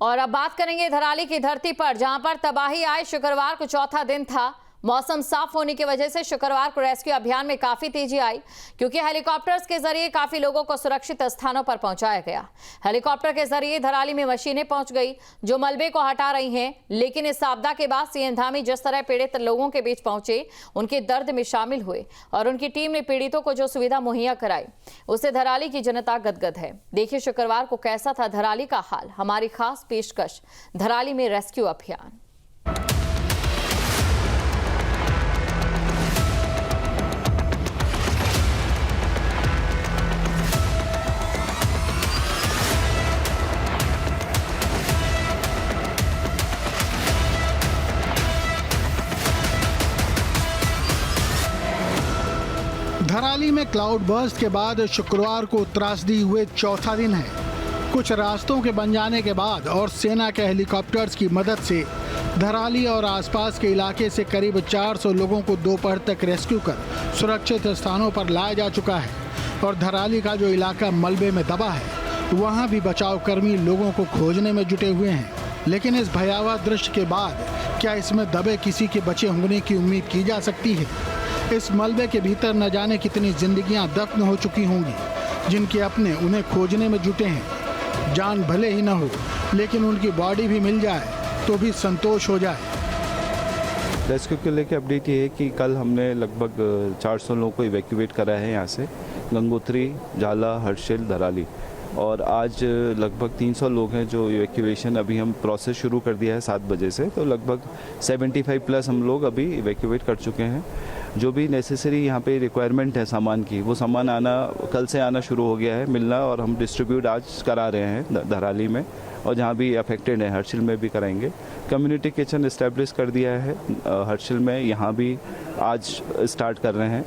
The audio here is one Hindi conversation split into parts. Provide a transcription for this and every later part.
और अब बात करेंगे धराली की धरती पर, जहां पर तबाही आए शुक्रवार को चौथा दिन था। मौसम साफ होने की वजह से शुक्रवार को रेस्क्यू अभियान में काफी तेजी आई, क्योंकि हेलीकॉप्टर्स के जरिए काफी लोगों को सुरक्षित स्थानों पर पहुंचाया गया। हेलीकॉप्टर के जरिए धराली में मशीनें पहुंच गई जो मलबे को हटा रही हैं। लेकिन इस आपदा के बाद सीएम धामी जिस तरह पीड़ित लोगों के बीच पहुंचे, उनके दर्द में शामिल हुए और उनकी टीम ने पीड़ितों को जो सुविधा मुहैया कराई, उससे धराली की जनता गदगद है। देखिए शुक्रवार को कैसा था धराली का हाल। हमारी खास पेशकश, धराली में रेस्क्यू अभियान। धराली में क्लाउड बर्स्ट के बाद शुक्रवार को त्रासदी हुए चौथा दिन है। कुछ रास्तों के बन जाने के बाद और सेना के हेलीकॉप्टर्स की मदद से धराली और आसपास के इलाके से करीब 400 लोगों को दोपहर तक रेस्क्यू कर सुरक्षित स्थानों पर लाया जा चुका है। और धराली का जो इलाका मलबे में दबा है, वहां भी बचाव कर्मी लोगों को खोजने में जुटे हुए हैं। लेकिन इस भयावह दृश्य के बाद क्या इसमें दबे किसी के बचे होने की उम्मीद की जा सकती है? इस मलबे के भीतर न जाने कितनी जिंदगियां दफन हो चुकी होंगी, जिनके अपने उन्हें खोजने में जुटे हैं। जान भले ही न हो, लेकिन उनकी बॉडी भी मिल जाए तो भी संतोष हो जाए। रेस्क्यू के लेके अपडेट ये है कि कल हमने लगभग 400 लोगों को इवैक्यूएट करा है यहाँ से, गंगोत्री, झाला, हर्षिल, धराली। और आज लगभग 300 लोग हैं जो इवैक्यूएशन अभी हम प्रोसेस शुरू कर दिया है 7 बजे से, तो लगभग 75 प्लस हम लोग अभी इवैक्यूएट कर चुके हैं। जो भी नेसेसरी यहाँ पे रिक्वायरमेंट है सामान की, वो सामान आना कल से आना शुरू हो गया है मिलना, और हम डिस्ट्रीब्यूट आज करा रहे हैं धराली में, और जहाँ भी अफेक्टेड है हर्षिल में भी कराएंगे। कम्युनिटी किचन इस्टेब्लिश कर दिया है हर्षिल में, यहाँ भी आज स्टार्ट कर रहे हैं।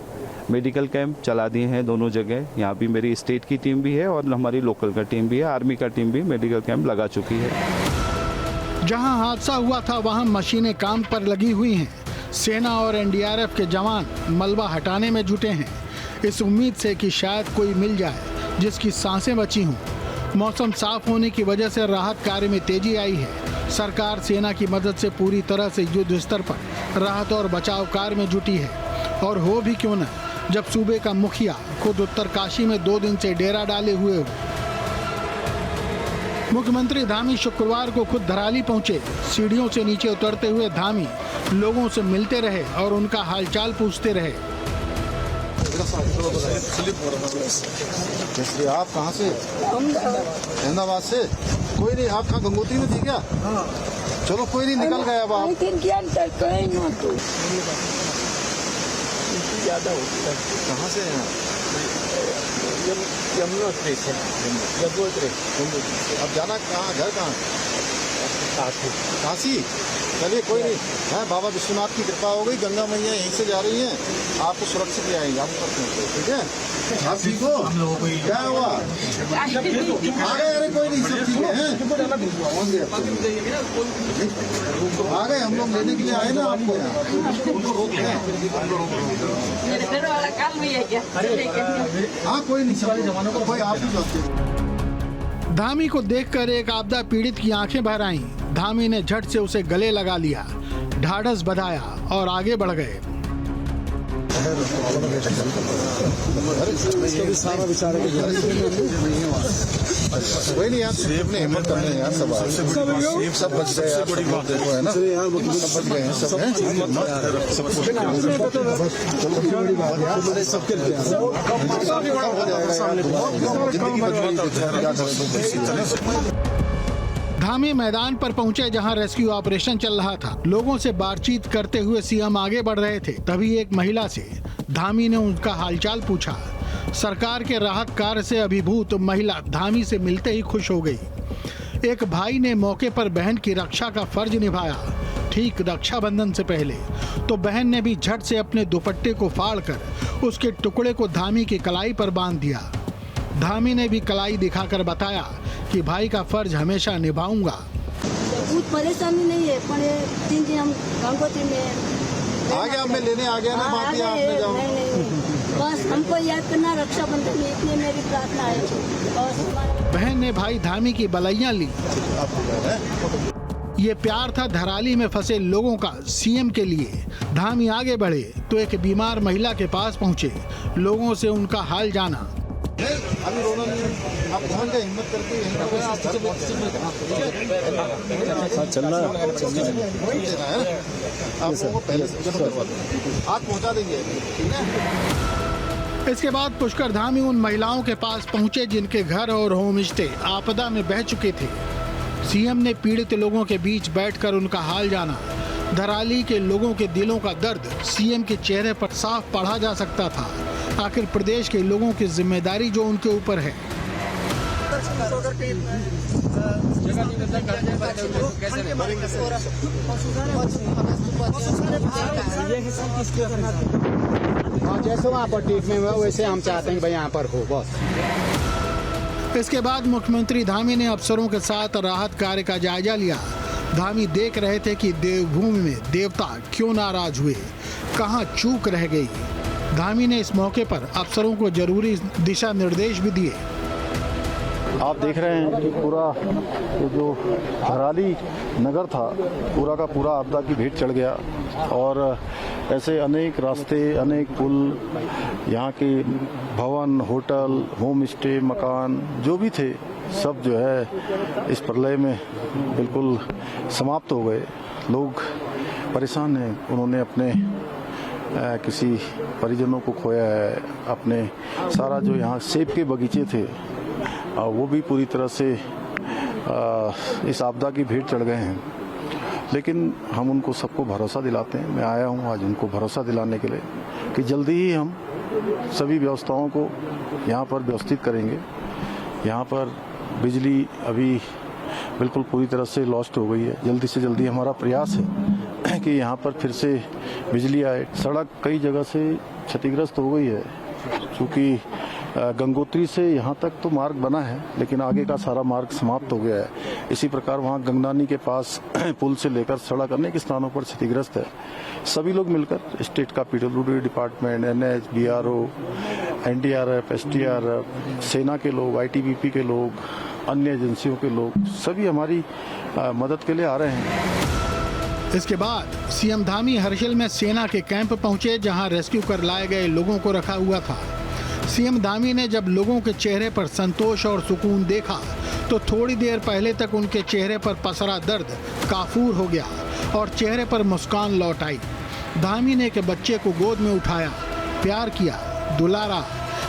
मेडिकल कैंप चला दिए हैं दोनों जगह, यहाँ भी मेरी स्टेट की टीम भी है और हमारी लोकल का टीम भी है, आर्मी का टीम भी मेडिकल कैंप लगा चुकी है। जहां हादसा हुआ था वहां मशीनें काम पर लगी हुई हैं। सेना और एनडीआरएफ के जवान मलबा हटाने में जुटे हैं, इस उम्मीद से कि शायद कोई मिल जाए जिसकी सांसें बची हों। मौसम साफ होने की वजह से राहत कार्य में तेजी आई है। सरकार सेना की मदद से पूरी तरह से युद्ध स्तर पर राहत और बचाव कार्य में जुटी है। और हो भी क्यों न, जब सूबे का मुखिया खुद उत्तरकाशी में 2 दिन से डेरा डाले हुए हो। मुख्यमंत्री धामी शुक्रवार को खुद धराली पहुंचे। सीढ़ियों से नीचे उतरते हुए धामी लोगों से मिलते रहे और उनका हालचाल पूछते रहे। आप कहाँ से? अहमदाबाद से। कोई नहीं, आप कहाँ गंगोत्री में थी क्या? चलो कोई नहीं, निकल गए अब आप। कहाँ से हैं? यमुनोत्री से। अब जाना कहाँ, घर कहाँ? काशी। चलिए कोई नहीं है, बाबा विश्वनाथ की कृपा हो गई, गंगा मैया यहीं से जा रही हैं, आपको सुरक्षित ले आएंगे। आप ठीक है? आप ठीक हो? क्या हुआ? आ गए? अरे कोई नहीं, सब ठीक है। आ गए, हम लोग लेने के लिए आए ना आपको यहाँ। उनको रोक लें। हाँ कोई नहीं, सारे जवानों को कोई आप ही जाते। धामी को देखकर एक आपदा पीड़ित की आंखें भर आईं। धामी ने झट से उसे गले लगा लिया, ढाढ़स बंधाया और आगे बढ़ गए। कोई नहीं यार, अपने हिम्मत करने हैं यार, सब बच गए यार, देखो है ना, सब बच गए हैं, सब हैं। धामी मैदान पर पहुंचे जहां रेस्क्यू ऑपरेशन चल रहा था। लोगों से बातचीत करते हुए सीएम आगे बढ़ रहे थे, तभी एक महिला से धामी ने उनका हालचाल पूछा। सरकार के राहत कार्य से अभिभूत महिला धामी से मिलते ही खुश हो गई। एक भाई ने मौके पर बहन की रक्षा का फर्ज निभाया। ठीक रक्षाबंधन से पहले तो बहन ने भी झट से अपने दुपट्टे को फाड़कर उसके टुकड़े को धामी की कलाई पर बांध दिया। धामी ने भी कलाई दिखाकर बताया कि भाई का फर्ज हमेशा निभाऊंगा। बहुत परेशानी नहीं है, पर 3 दिन हम गंगोत्री में आ गया, मैं लेने आ गया ना, बात आपने जाओ। बस हमको याद करना रक्षाबंधन में, इतनी मेरी प्रार्थना है बस। बहन ने भाई धामी की बलैया ली। ये प्यार था धराली में फंसे लोगों का सीएम के लिए। धामी आगे बढ़े तो एक बीमार महिला के पास पहुंचे, लोगों से उनका हाल जाना। अभी रोना नहीं है, आप पहुंच गए, हिम्मत करके यहीं पर चलना है। आप लोगों को पहले से करवा देंगे, आज पहुंचा देंगे, ठीक है। इसके बाद पुष्कर धामी उन महिलाओं के पास पहुंचे जिनके घर और होम स्टे आपदा में बह चुके थे। सीएम ने पीड़ित लोगों के बीच बैठकर उनका हाल जाना। धराली के लोगों के दिलों का दर्द सीएम के चेहरे पर साफ पढ़ा जा सकता था। आखिर प्रदेश के लोगों की जिम्मेदारी जो उनके ऊपर है। जैसे वहाँ पर ट्रीटमेंट हुआ वैसे हम चाहते हैं कि भाई यहाँ पर हो बस। इसके बाद मुख्यमंत्री धामी ने अफसरों के साथ राहत कार्य का जायजा लिया। धामी देख रहे थे कि देवभूमि में देवता क्यों नाराज हुए, कहां चूक रह गई। धामी ने इस मौके पर अफसरों को जरूरी दिशा निर्देश भी दिए। आप देख रहे हैं कि पूरा ये जो धराली नगर था पूरा का पूरा आपदा की भेंट चढ़ गया और ऐसे अनेक रास्ते, अनेक पुल, यहाँ के भवन, होटल, होम स्टे, मकान जो भी थे सब जो है इस प्रलय में बिल्कुल समाप्त हो गए। लोग परेशान हैं, उन्होंने अपने किसी परिजनों को खोया है, अपने सारा जो यहाँ सेब के बगीचे थे वो भी पूरी तरह से इस आपदा की भेंट चढ़ गए हैं। लेकिन हम उनको सबको भरोसा दिलाते हैं। मैं आया हूँ आज उनको भरोसा दिलाने के लिए कि जल्दी ही हम सभी व्यवस्थाओं को यहाँ पर व्यवस्थित करेंगे। यहाँ पर बिजली अभी बिल्कुल पूरी तरह से लॉस्ट हो गई है। जल्दी से जल्दी हमारा प्रयास है कि यहाँ पर फिर से बिजली आए। सड़क कई जगह से क्षतिग्रस्त हो गई है, क्योंकि गंगोत्री से यहाँ तक तो मार्ग बना है लेकिन आगे का सारा मार्ग समाप्त हो गया है। इसी प्रकार वहाँ गंगनानी के पास पुल से लेकर सड़क अनेक स्थानों पर क्षतिग्रस्त है। सभी लोग मिलकर स्टेट का PWD department, NH, BRO, NDRF, SDRF, सेना के लोग, ITBP के लोग, अन्य एजेंसियों के लोग सभी हमारी मदद के लिए आ रहे हैं। इसके बाद सीएम धामी हर्षिल में सेना के कैंप पहुंचे, जहां रेस्क्यू कर लाए गए लोगों को रखा हुआ था। सीएम धामी ने जब लोगों के चेहरे पर संतोष और सुकून देखा तो थोड़ी देर पहले तक उनके चेहरे पर पसरा दर्द काफूर हो गया और चेहरे पर मुस्कान लौट आई। धामी ने एक बच्चे को गोद में उठाया, प्यार किया, दुलारा।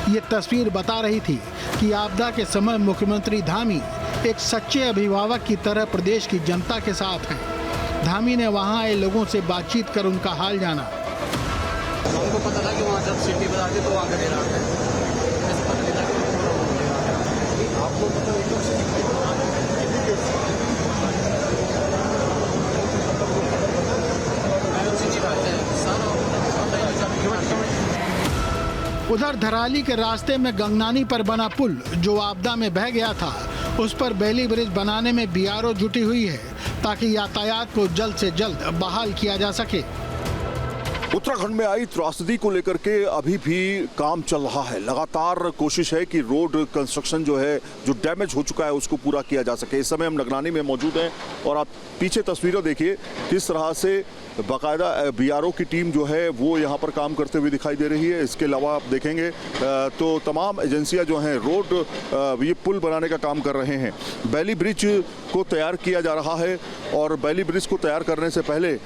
ये तस्वीर बता रही थी कि आपदा के समय मुख्यमंत्री धामी एक सच्चे अभिभावक की तरह प्रदेश की जनता के साथ हैं। धामी ने वहां आए लोगों से बातचीत कर उनका हाल जाना। हमको पता था कि वहाँ जब सिटी पर आते तो आगे रहा है। ऐसे पता नहीं था कि आपको पता नहीं उधर धराली के रास्ते में गंगनानी पर बना पुल जो आपदा में बह गया था, उस पर बेली ब्रिज बनाने में BRO जुटी हुई है ताकि यातायात को जल्द से जल्द बहाल किया जा सके। उत्तराखंड में आई त्रासदी को लेकर के अभी भी काम चल रहा है। लगातार कोशिश है कि रोड कंस्ट्रक्शन जो है, जो डैमेज हो चुका है, उसको पूरा किया जा सके। इस समय हम नगनानी में मौजूद हैं और आप पीछे तस्वीरें देखिए किस तरह से बाकायदा BRO की टीम जो है वो यहाँ पर काम करते हुए दिखाई दे रही है। इसके अलावा आप देखेंगे तो तमाम एजेंसियाँ जो हैं रोड ये पुल बनाने का काम कर रहे हैं। बैली ब्रिज को तैयार किया जा रहा है और बैली ब्रिज को तैयार करने से पहले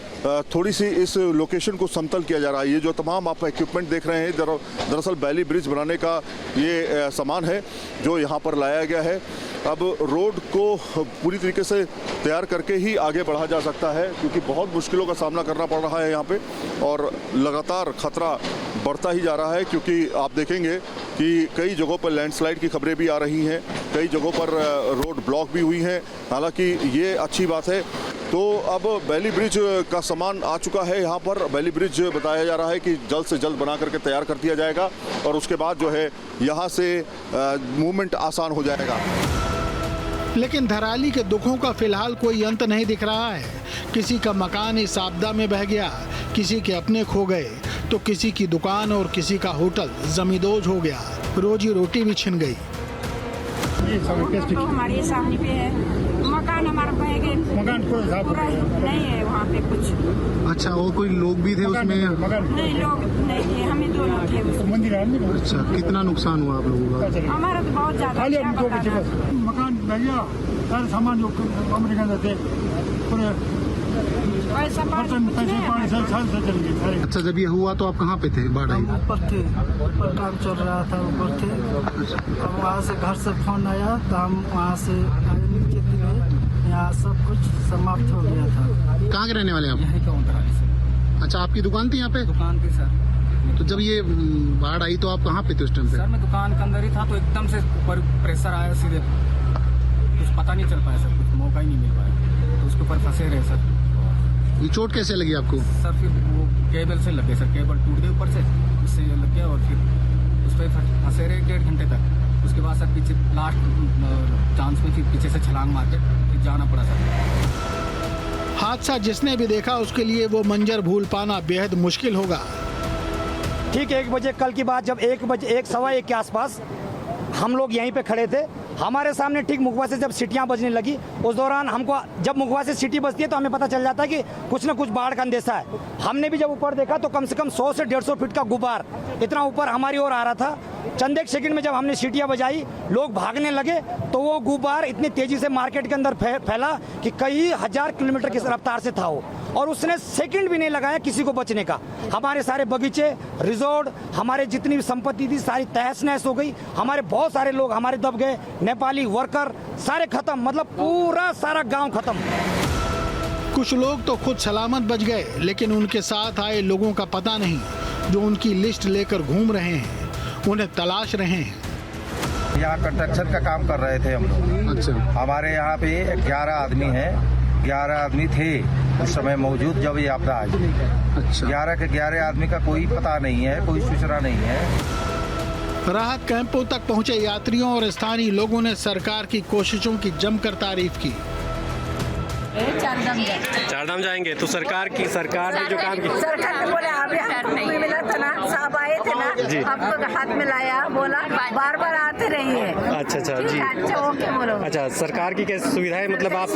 थोड़ी सी इस लोकेशन को समतल किया जा रहा है। ये जो तमाम आप इक्विपमेंट देख रहे हैं दरअसल बैली ब्रिज बनाने का ये सामान है जो यहाँ पर लाया गया है। अब रोड को पूरी तरीके से तैयार करके ही आगे बढ़ा जा सकता है, क्योंकि बहुत मुश्किलों का सामना करना पड़ रहा है यहाँ पे और लगातार खतरा बढ़ता ही जा रहा है, क्योंकि आप देखेंगे कि कई जगहों पर लैंडस्लाइड की खबरें भी आ रही हैं, कई जगहों पर रोड ब्लॉक भी हुई हैं। हालांकि ये अच्छी बात है। तो अब बैली ब्रिज का सामान आ चुका है यहाँ पर। बैली ब्रिज बताया जा रहा है कि जल्द से जल्द बना करके तैयार कर दिया जाएगा और उसके बाद जो है यहाँ से मूवमेंट आसान हो जाएगा। लेकिन धराली के दुखों का फिलहाल कोई अंत नहीं दिख रहा है। किसी का मकान इस आपदा में बह गया, किसी के अपने खो गए, तो किसी की दुकान और किसी का होटल जमींदोज हो गया, रोजी रोटी भी छिन गई। तो हमारे सामने पे है, मकान हमारा बह गए, मकान पूरा नहीं है वहाँ पे कुछ। अच्छा, और कोई लोग भी थे उसमें? नहीं, लोग नहीं थे, हमें दो लोग थे उसमें। अच्छा, कितना नुकसान हुआ आप लोगों का? हमारा तो बहुत ज्यादा, क्या बताना। मकान बह गया, सारे सामान जो कमरे के अंदर थे पूरे बर्तन पैसे पानी सब से चल गए सारे। अच्छा, जब ये हुआ तो आप कहाँ पे थे? बाढ़ आई? ऊपर थे, ऊपर काम चल रहा था, ऊपर थे। अब वहाँ से घर से फोन आया तो हम वहाँ से नीचे गए, यहाँ सब कुछ समाप्त हो गया था। कहाँ के रहने वाले आप? यही का। अच्छा, आपकी दुकान थी यहाँ पे? दुकान थी सर। तो जब ये बाढ़ आई तो आप कहाँ पे थे उस टाइम पे? सर मैं दुकान के अंदर ही था, तो एकदम से ऊपर प्रेशर आया सीधे, कुछ पता नहीं चल पाया सर, कुछ मौका ही नहीं मिल पाया, तो उसके ऊपर फंसे रहे सर। ये चोट कैसे लगी आपको? सर फिर वो केबल से लगे सर, केबल टूट गए ऊपर से, उससे लग गया और फिर उस पर फंसे रहे 1.5 घंटे तक। उसके बाद सर पीछे लास्ट चांस में फिर पीछे से छलांग मार के फिर जाना पड़ा सर। हादसा जिसने भी देखा उसके लिए वो मंजर भूल पाना बेहद मुश्किल होगा। ठीक 1 बजे कल की बात, जब 1 बजे 1 सवा 1 के आसपास हम लोग यहीं पे खड़े थे। हमारे सामने ठीक मुखबा से जब सीटियां बजने लगी, उस दौरान हमको, जब मुखबा से सीटी बजती है तो हमें पता चल जाता है कि कुछ ना कुछ बाढ़ का अंदेशा है। हमने भी जब ऊपर देखा तो कम से कम 100 से 150 फीट का गुब्बार इतना ऊपर हमारी ओर आ रहा था। चंद एक सेकंड में जब हमने सीटियां बजाई, लोग भागने लगे तो वो गुब्बार इतनी तेजी से मार्केट के अंदर फैला कि कई हजार किलोमीटर की रफ्तार से था वो, और उसने सेकंड भी नहीं लगाया किसी को बचने का। हमारे सारे बगीचे, रिजॉर्ट, हमारे जितनी भी संपत्ति थी सारी तहस नहस हो गई। हमारे बहुत सारे लोग हमारे दब गए, नेपाली वर्कर सारे खत्म, मतलब पूरा सारा गांव खत्म। कुछ लोग तो खुद सलामत बच गए, लेकिन उनके साथ आए लोगों का पता नहीं, जो उनकी लिस्ट लेकर घूम रहे हैं, उन्हें तलाश रहे हैं। यहाँ कंस्ट्रक्शन का काम कर रहे थे हम लोग। अच्छा, हमारे यहाँ पे 11 आदमी हैं, 11 आदमी थे उस समय मौजूद जब ये आपदा आई। अच्छा, 11 के 11 आदमी का कोई पता नहीं है, कोई सूचना नहीं है। राहत कैंपों तक पहुंचे यात्रियों और स्थानीय लोगों ने सरकार की कोशिशों की जमकर तारीफ की। चारधाम जाएंगे तो सरकार ने जो काम की, सरकार ने बोला अभी हमको भी मिला था ना, साहब आए थे ना, हमको हाथ में लाया, बोला बार बार आते रहिए। अच्छा जी, अच्छा ओके बोलो। अच्छा, सरकार की कैसी सुविधाएं, मतलब आप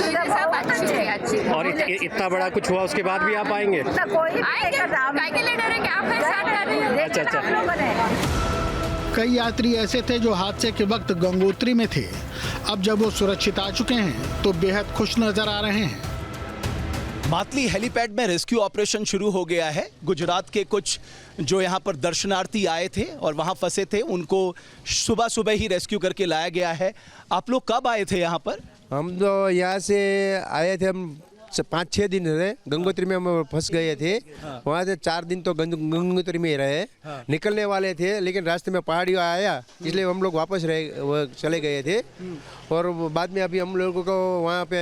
और इतना बड़ा कुछ हुआ उसके बाद भी आप आएंगे? अच्छा। कई यात्री ऐसे थे जो हादसे के वक्त गंगोत्री में थे, अब जब वो सुरक्षित आ चुके हैं तो बेहद खुश नजर आ रहे हैं। मातली हेलीपैड में रेस्क्यू ऑपरेशन शुरू हो गया है। गुजरात के कुछ जो यहाँ पर दर्शनार्थी आए थे और वहाँ फंसे थे, उनको सुबह ही रेस्क्यू करके लाया गया है। आप लोग कब आए थे यहाँ पर? हम तो यहाँ से आए थे, हम 5-6 दिन रहे। गंगोत्री में हम फंस गए थे। वहाँ से 4 दिन तो गंगोत्री में ही रहे। निकलने वाले थे, लेकिन रास्ते में पहाड़ी आया, इसलिए हम लोग वापस चले गए थे। और बाद में अभी हम लोगों को वहाँ पे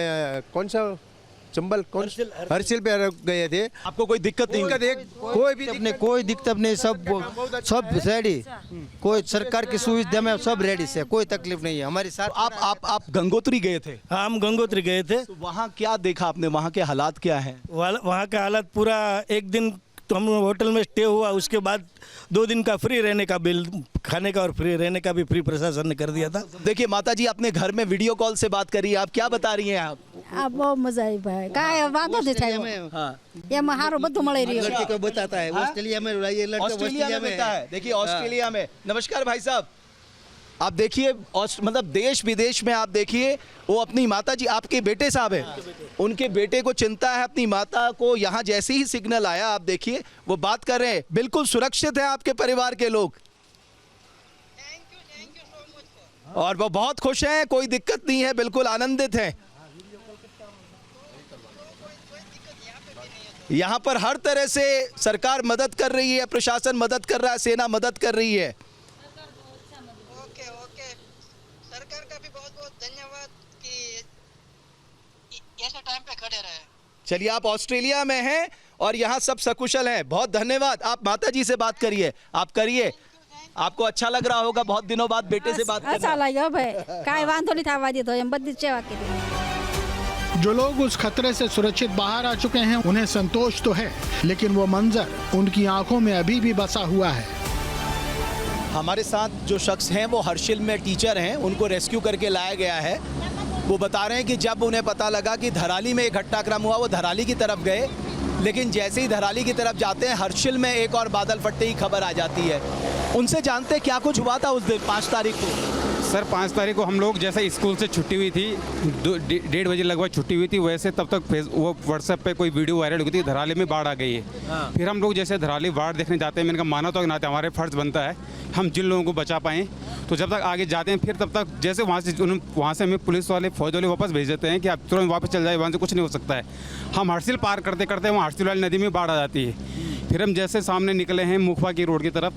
कौन सा चंबल हर्षिल पे रख गए थे। आपको कोई दिक्कत नहीं? कोई दिक्कत नहीं, सब रेडी, कोई सरकार की सुविधा में सब रेडी से, कोई तकलीफ नहीं है हमारे साथ। आप गंगोत्री गए थे? हम गंगोत्री गए थे। तो वहाँ क्या देखा आपने? वहाँ के हालात क्या हैं? वहाँ का हालात पूरा, एक दिन तो हम होटल में स्टे हुआ, उसके बाद 2 दिन का फ्री रहने का बिल, खाने का और फ्री रहने का भी फ्री प्रशासन ने कर दिया था। देखिए माता जी, अपने घर में वीडियो कॉल से बात करी, आप क्या बता रही हैं? आप बहुत मजा आई भाई, काय वांधो नहीं थायो। ये महारो બધું મળી રહ્યો लड़के को बताता है, ऑस्ट्रेलिया में ये लड़का ऑस्ट्रेलिया में रहता है। देखिए ऑस्ट्रेलिया में। नमस्कार भाई साहब, आप देखिए मतलब देश विदेश में आप देखिए, वो अपनी माता जी, आपके बेटे साहब हैं, उनके बेटे को चिंता है अपनी माता को। यहाँ जैसे ही सिग्नल आया, आप देखिए वो बात कर रहे हैं, बिल्कुल सुरक्षित है आपके परिवार के लोग, और वो बहुत खुश हैं, कोई दिक्कत नहीं है, बिल्कुल आनंदित हैं। यहाँ पर हर तरह से सरकार मदद कर रही है, प्रशासन मदद कर रहा है, सेना मदद कर रही है। सरकार का भी बहुत बहुत धन्यवाद कि ऐसे टाइम पे खड़े रहे। चलिए, आप ऑस्ट्रेलिया में हैं और यहाँ सब सकुशल हैं, बहुत धन्यवाद। आप माता जी से बात करिए, आप करिए, आपको अच्छा लग रहा होगा बहुत दिनों बाद बेटे से बात करना। अच्छा लगा भाई, काय वांधो नहीं था, वादी तो हम बदी सेवा की। जो लोग उस खतरे से सुरक्षित बाहर आ चुके हैं उन्हें संतोष तो है, लेकिन वो मंजर उनकी आंखों में अभी भी बसा हुआ है। हमारे साथ जो शख्स हैं वो हर्षिल में टीचर हैं, उनको रेस्क्यू करके लाया गया है। वो बता रहे हैं कि जब उन्हें पता लगा कि धराली में एक घटनाक्रम हुआ, वो धराली की तरफ गए, लेकिन जैसे ही धराली की तरफ जाते हैं हर्षिल में एक और बादल फटते ही खबर आ जाती है। उनसे जानते हैं क्या कुछ हुआ था उस दिन 5 तारीख को। सर 5 तारीख को हम लोग जैसे स्कूल से छुट्टी हुई थी, 1:30 बजे लगभग छुट्टी हुई थी, वैसे तब तक वो व्हाट्सएप पे कोई वीडियो वायरल हुई थी धराली में बाढ़ आ गई है। फिर हम लोग जैसे धराली बाढ़ देखने जाते हैं, मैंने कहा माना तो नाते हमारे फर्ज बनता है हम जिन लोगों को बचा पाएँ, तो जब तक आगे जाते हैं फिर तब तक जैसे वहाँ से हमें पुलिस वाले फौज वाले वापस भेज देते हैं कि आप तुरंत वापस चल जाए, वहाँ से कुछ नहीं हो सकता है। हम हर्षिल पार करते करते वहाँ हर्षिल वाली नदी में बाढ़ आ जाती है। फिर हम जैसे सामने निकले हैं मुखवा की रोड की तरफ,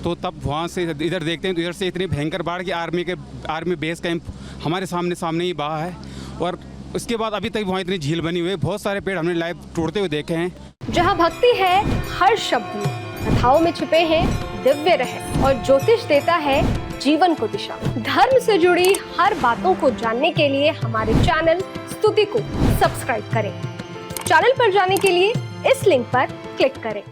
तो तब वहाँ से इधर देखते हैं तो इधर से इतनी भयंकर बाढ़ की आर्मी बेस कैंप हमारे सामने ही बहा है। और उसके बाद अभी तक वहाँ इतनी झील बनी हुई है, बहुत सारे पेड़ हमने लाइव तोड़ते हुए देखे हैं। जहाँ भक्ति है हर शब्द में, कथाओं में छिपे हैं दिव्य रहस्य और ज्योतिष देता है जीवन को दिशा। धर्म से जुड़ी हर बातों को जानने के लिए हमारे चैनल स्तुति को सब्सक्राइब करें। चैनल पर जाने के लिए इस लिंक पर क्लिक करें।